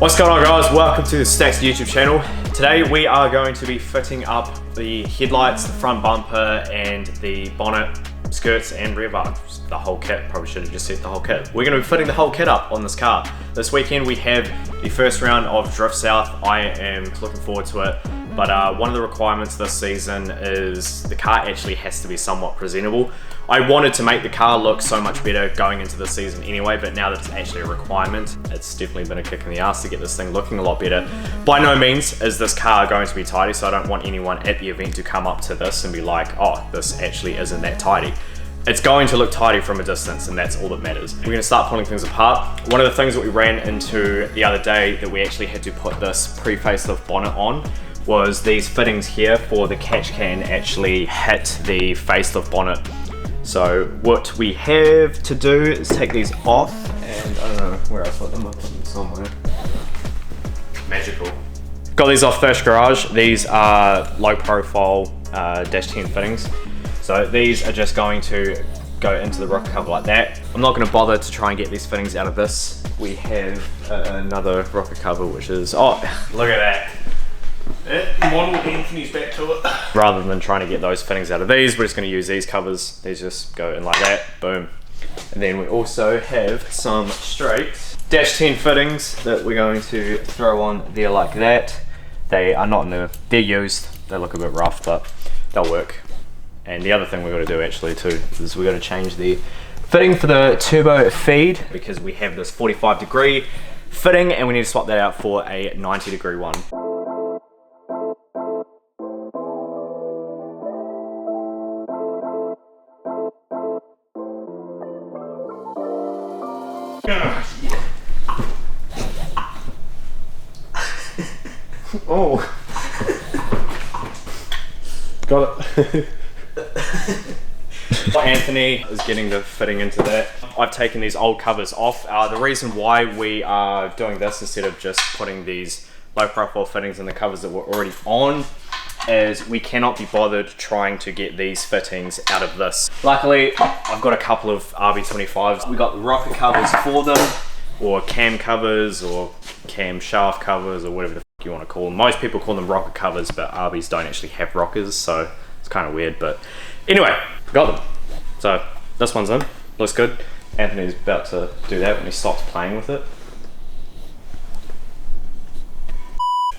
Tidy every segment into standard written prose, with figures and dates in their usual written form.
What's going on, guys? Welcome to the Stacks YouTube channel. Today we are going to be fitting up the headlights, the front bumper, and the bonnet, skirts, and rear bar. The whole kit. Probably should have just said the whole kit. We're going to be fitting the whole kit up on this car. This weekend we have the first round of Drift South. I am looking forward to it. But one of the requirements this season is the car actually has to be somewhat presentable. I wanted to make the car look so much better going into the season anyway, but now that it's actually a requirement, it's definitely been a kick in the ass to get this thing looking a lot better. By no means is this car going to be tidy, so I don't want anyone at the event to come up to this and be like, oh, this actually isn't that tidy. It's going to look tidy from a distance, and that's all that matters. We're gonna start pulling things apart. One of the things that we ran into the other day that we actually had to put this pre-facelift bonnet on was these fittings here for the catch can actually hit the facelift bonnet. So what we have to do is take these off, and I don't know where I put them, I put them somewhere. Magical. Got these off Thirst Garage. These are low profile dash 10 fittings. So these are just going to go into the rocker cover like that. I'm not going to bother to try and get these fittings out of this. We have another rocker cover which is, oh, look at that. Model Anthony's back to it. Rather than trying to get those fittings out of these, we're just going to use these covers. These just go in like that, boom. And then we also have some straight dash 10 fittings that we're going to throw on there like that. They are not new, they're used. They look a bit rough, but they'll work. And the other thing we've got to do actually too is we've got to change the fitting for the turbo feed, because we have this 45-degree fitting and we need to swap that out for a 90-degree one. Oh. Got it. Anthony is getting the fitting into that. I've taken these old covers off. The reason why we are doing this instead of just putting these low profile fittings in the covers that were already on is we cannot be bothered trying to get these fittings out of this. Luckily, I've got a couple of RB25s. We got the rocker covers for them, or cam covers, or cam shaft covers, or whatever the f you want to call them. Most people call them rocker covers, but RBs don't actually have rockers, so it's kind of weird. But anyway, got them. So this one's in, looks good. Anthony's about to do that when he stops playing with it.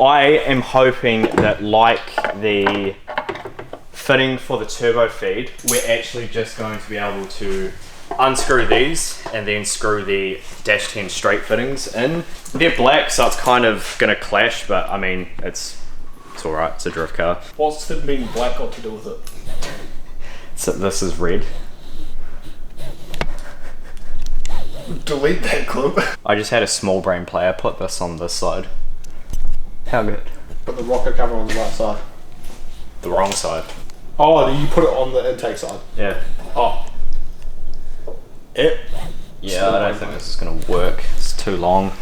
I am hoping that, like the fitting for the turbo feed, we're actually just going to be able to unscrew these and then screw the dash 10 straight fittings in. They're black, so it's kind of gonna clash, but I mean, it's all right. It's a drift car. What's it being black got to do with it? So this is red. Delete that clip. I just had a small brain player put this on this side. How good? Put the rocker cover on the right side. The wrong side. Oh, you put it on the intake side. Yeah. Oh. Yeah, I don't think this is gonna work. It's too long.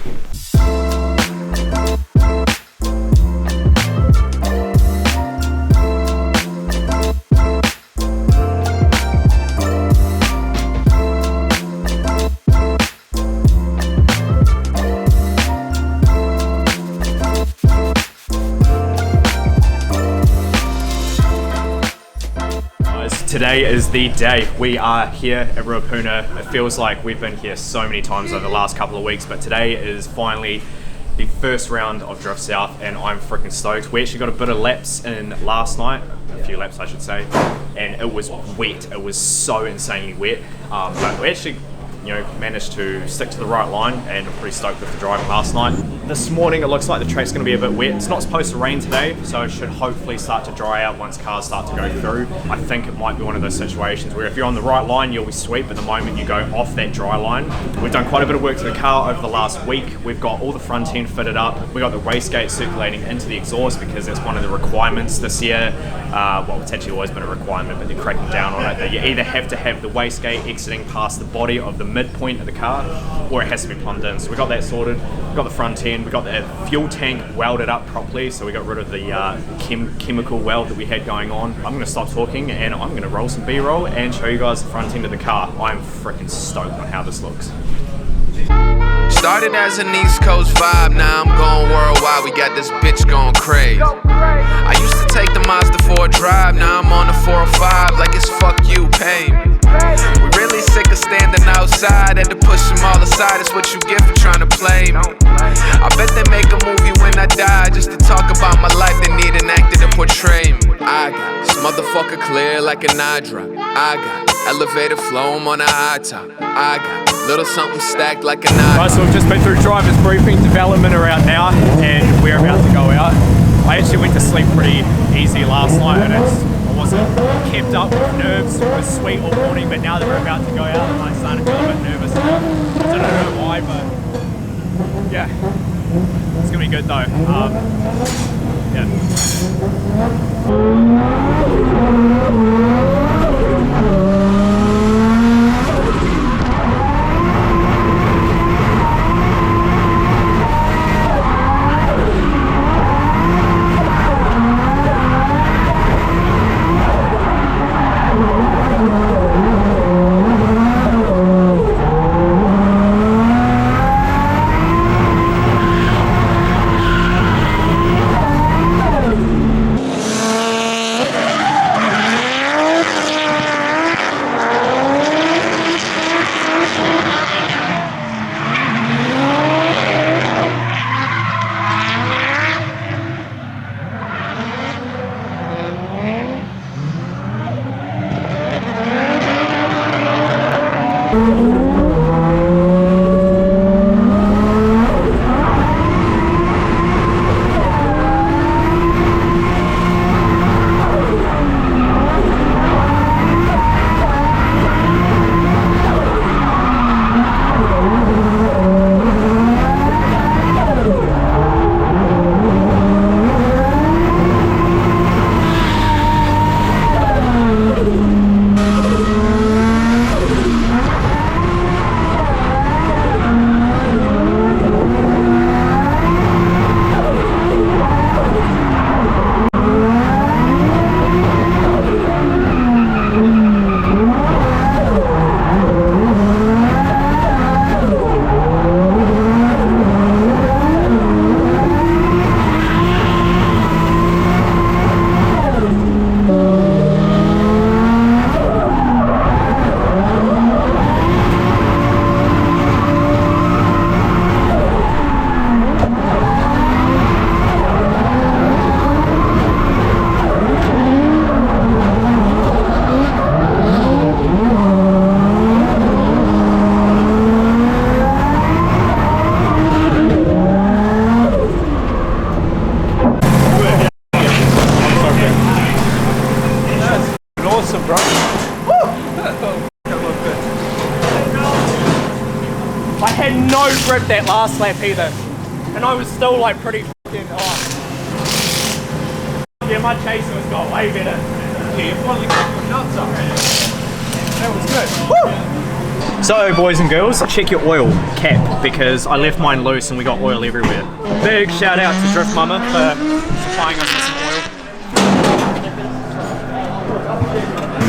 Today is the day. We are here at Ruapuna. It feels like we've been here so many times over the last couple of weeks, but today is finally the first round of Drift South, and I'm freaking stoked. We actually got a bit of laps in last night, a few laps I should say, and it was wet. It was so insanely wet, but we actually managed to stick to the right line, and I'm pretty stoked with the driving last night. This morning it looks like the track's going to be a bit wet. It's not supposed to rain today, so it should hopefully start to dry out once cars start to go through. I think it might be one of those situations where if you're on the right line you'll be sweet, but the moment you go off that dry line. We've done quite a bit of work to the car over the last week. We've got all the front end fitted up. We got the wastegate circulating into the exhaust because that's one of the requirements this year. Well, it's actually always been a requirement, but they're cracking down on it. That you either have to have the wastegate exiting past the body of the midpoint of the car, or it has to be plumbed in. So we got that sorted. We got the front end. We got the fuel tank welded up properly. So we got rid of the chemical weld that we had going on. I'm going to stop talking and I'm going to roll some B-roll and show you guys the front end of the car. I'm freaking stoked on how this looks. Started as an East Coast vibe, now I'm got this bitch going crazy. I used to take the Mazda for a drive, now I'm on the 405 like it's fuck you, pay me. We really sick of standing outside, had to push them all aside, it's what you get for trying to play me. I bet they make a movie when I die, just to talk about my life, they need an actor to portray me. I got this motherfucker clear like an eye drop. I got elevator flow, I'm on a high top. I got little something stacked like an eye. Right, so we've just been through driver's briefing, development are out now, and we're about to go out. I actually went to sleep pretty easy last night, and I wasn't kept up with nerves. It was sweet all morning, but now that we're about to go out, I'm starting to feel a bit nervous. I don't know why, but yeah, it's gonna be good though. Yeah. Awesome, bro. I had no grip that last lap either, and I was still like pretty fucking Yeah, my chaser has got way better. Yeah, you finally got your nuts up. That was good. Woo! So, boys and girls, check your oil cap because I left mine loose and we got oil everywhere. Big shout out to Drift Mama for supplying us with some oil.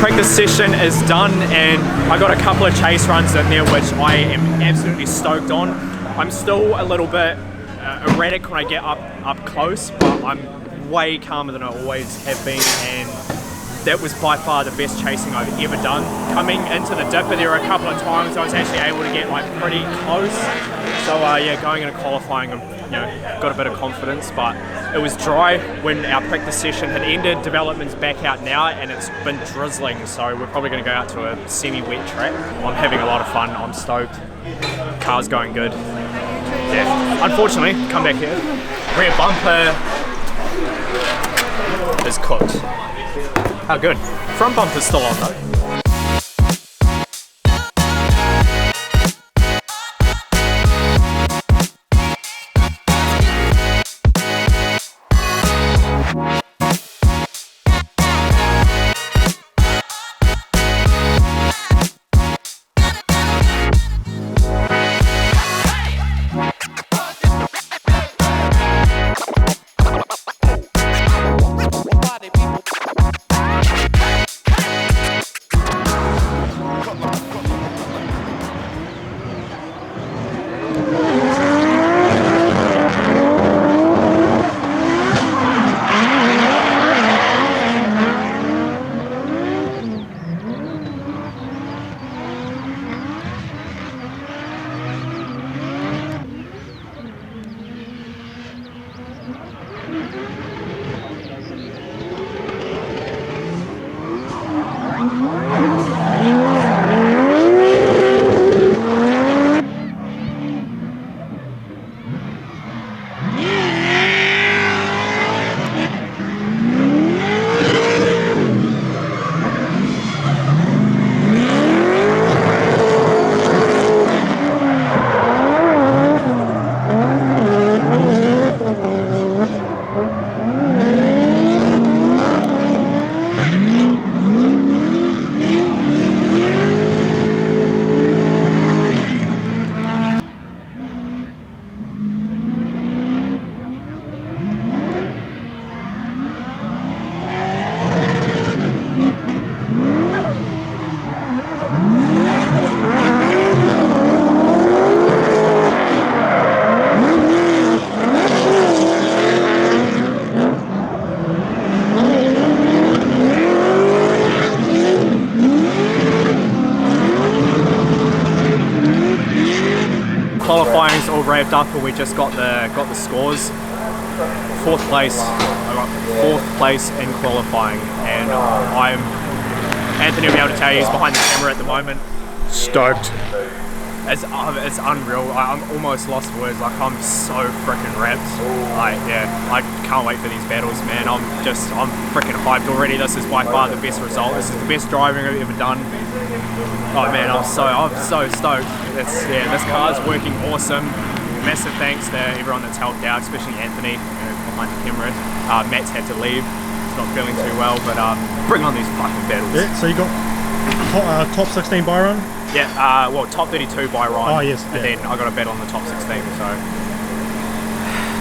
Practice session is done and I got a couple of chase runs in there which I am absolutely stoked on. I'm still a little bit erratic when I get up close, but I'm way calmer than I always have been, and that was by far the best chasing I've ever done. Coming into the dipper, there were a couple of times I was actually able to get like pretty close. So yeah, going into qualifying, got a bit of confidence, but it was dry when our practice session had ended. Development's back out now and it's been drizzling, so we're probably going to go out to a semi-wet track. I'm having a lot of fun, I'm stoked. Car's going good. Yeah, unfortunately, come back here. Rear bumper is cooked. How good. Front bumper's still on though. waved up and we just got the scores. Fourth place. I got fourth place in qualifying, and Anthony will be able to tell you he's behind the camera at the moment. Stoked. It's unreal. I'm almost lost for words. Like, I'm so freaking wrapped. Like, yeah, I can't wait for these battles, man. I'm freaking hyped already. This is by far the best result. This is the best driving I've ever done. Oh man, I'm so stoked. This car's working awesome. Massive thanks to everyone that's helped out, especially Anthony behind the camera. Matt's had to leave. He's not feeling too well, but bring on these fucking battles. Yeah, so you got top 16 Byron? Yeah, well, top 32 by Ryan. Oh, yes. And then I got a bet on the top 16, so.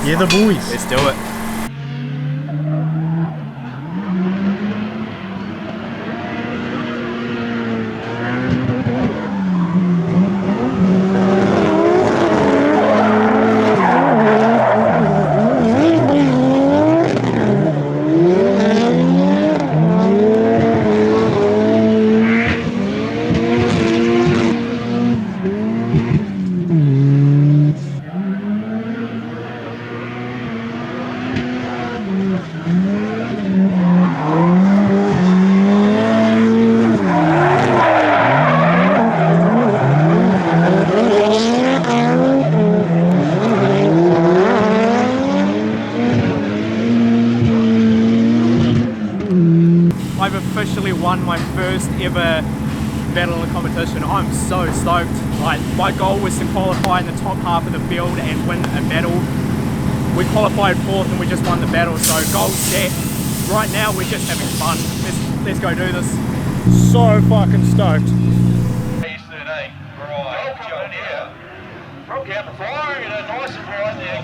Yeah, the boys. Let's do it. I've officially won my first ever battle in the competition. I'm so stoked. Like, my goal was to qualify in the top half of the field and win a battle. We qualified fourth and we just won the battle, so goal set. Right now we're just having fun. Let's go do this. So fucking stoked. Broke out the firing and nice and right there.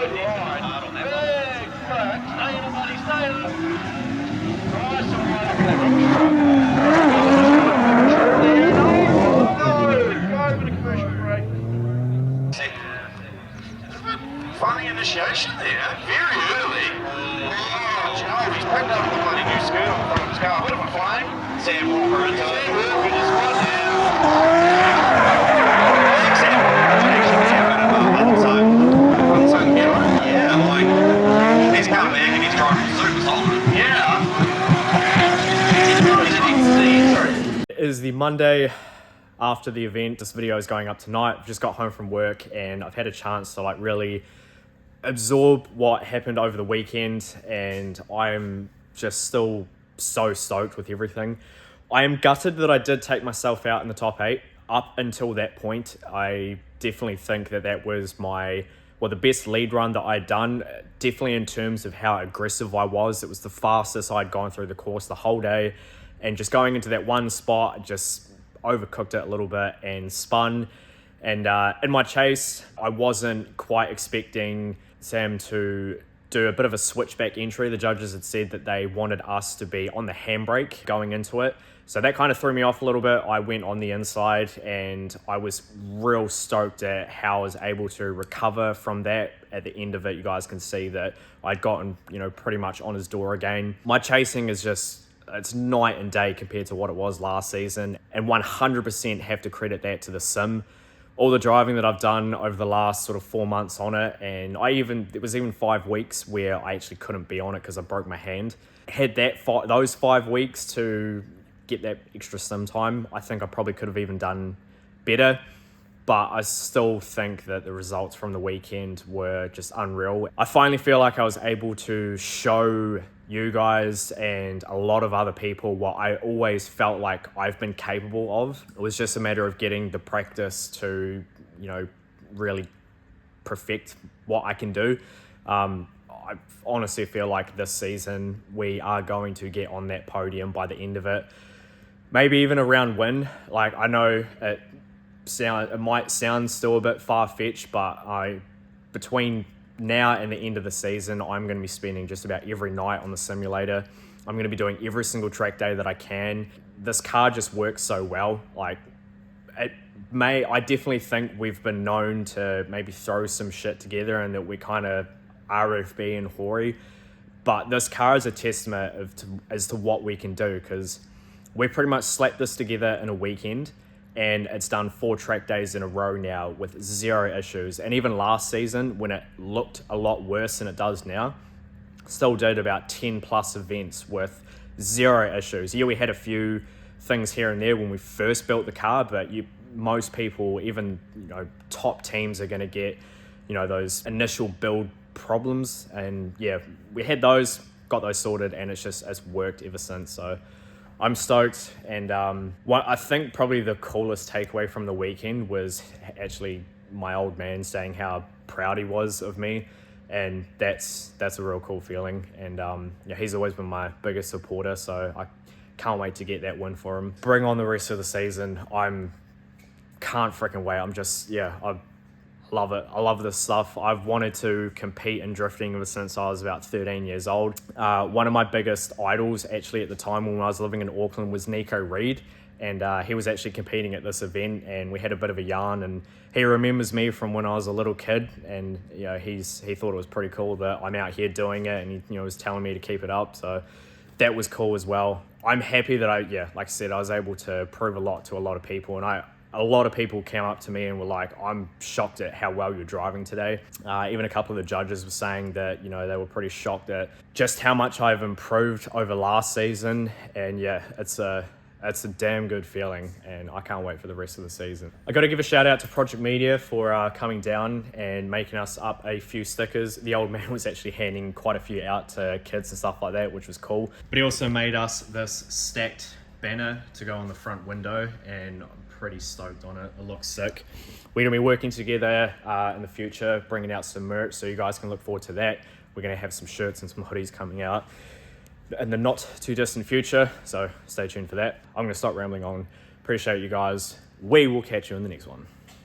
Good line. Big flat. Stay in it, buddy. Stay in it. Nice and right. Go over the commercial break. Funny initiation there. Very early. Oh, Joe, he's packed up the bloody new skirt on the front of his car. Bit of a flame. Sam Walker into it. Good as well now. Yeah, like, he's come back and he's driving super solid. Yeah. It is the Monday after the event. This video is going up tonight. I've just got home from work and I've had a chance to like really absorb what happened over the weekend, and I'm just still so stoked with everything. I am gutted that I did take myself out in the top 8. Up until that point, I definitely think that was the best lead run that I'd done, definitely in terms of how aggressive I was. It was the fastest I'd gone through the course the whole day, and just going into that one spot, just overcooked it a little bit and spun. And in my chase, I wasn't quite expecting Sam to do a bit of a switchback entry. The judges had said that they wanted us to be on the handbrake going into it. So that kind of threw me off a little bit. I went on the inside and I was real stoked at how I was able to recover from that. At the end of it, you guys can see that I'd gotten, pretty much on his door again. My chasing is it's night and day compared to what it was last season, and 100% have to credit that to the sim. All the driving that I've done over the last sort of 4 months on it, and it was even 5 weeks where I actually couldn't be on it because I broke my hand. Had those 5 weeks to get that extra sim time, I think I probably could have even done better, but I still think that the results from the weekend were just unreal. I finally feel like I was able to show you guys and a lot of other people what I always felt like I've been capable of. It was just a matter of getting the practice to, really perfect what I can do. I honestly feel like this season we are going to get on that podium by the end of it. Maybe even a round win. Like, I know it might sound still a bit far-fetched, but between now and the end of the season, I'm going to be spending just about every night on the simulator. I'm going to be doing every single track day that I can. This car just works so well. Like, I definitely think we've been known to maybe throw some shit together and that we kind of RFB and hoary, but this car is a testament as to what we can do, because we pretty much slapped this together in a weekend, and it's done 4 track days in a row now with 0 issues. And even last season, when it looked a lot worse than it does now, still did about 10 plus events with 0 issues. Yeah, we had a few things here and there when we first built the car, but most people, even top teams, are going to get those initial build problems. And yeah, we had those, got those sorted, and it's worked ever since. So I'm stoked. And what I think probably the coolest takeaway from the weekend was actually my old man saying how proud he was of me, and that's a real cool feeling. And he's always been my biggest supporter, so I can't wait to get that win for him. Bring on the rest of the season. Can't freaking wait. I love it. I love this stuff. I've wanted to compete in drifting ever since I was about 13 years old. One of my biggest idols actually at the time when I was living in Auckland was Nico Reed, and he was actually competing at this event, and we had a bit of a yarn, and he remembers me from when I was a little kid, and he thought it was pretty cool that I'm out here doing it, and he was telling me to keep it up, so that was cool as well. I'm happy that like I said, I was able to prove a lot to a lot of people, and a lot of people came up to me and were like, I'm shocked at how well you're driving today. Even a couple of the judges were saying that, they were pretty shocked at just how much I've improved over last season. And yeah, it's a damn good feeling, and I can't wait for the rest of the season. I got to give a shout out to Project Media for coming down and making us up a few stickers. The old man was actually handing quite a few out to kids and stuff like that, which was cool. But he also made us this stacked banner to go on the front window, and I'm pretty stoked on it. It looks sick. We're going to be working together in the future, bringing out some merch, so you guys can look forward to that. We're going to have some shirts and some hoodies coming out in the not too distant future, so stay tuned for that. I'm going to stop rambling on. Appreciate you guys. We will catch you in the next one.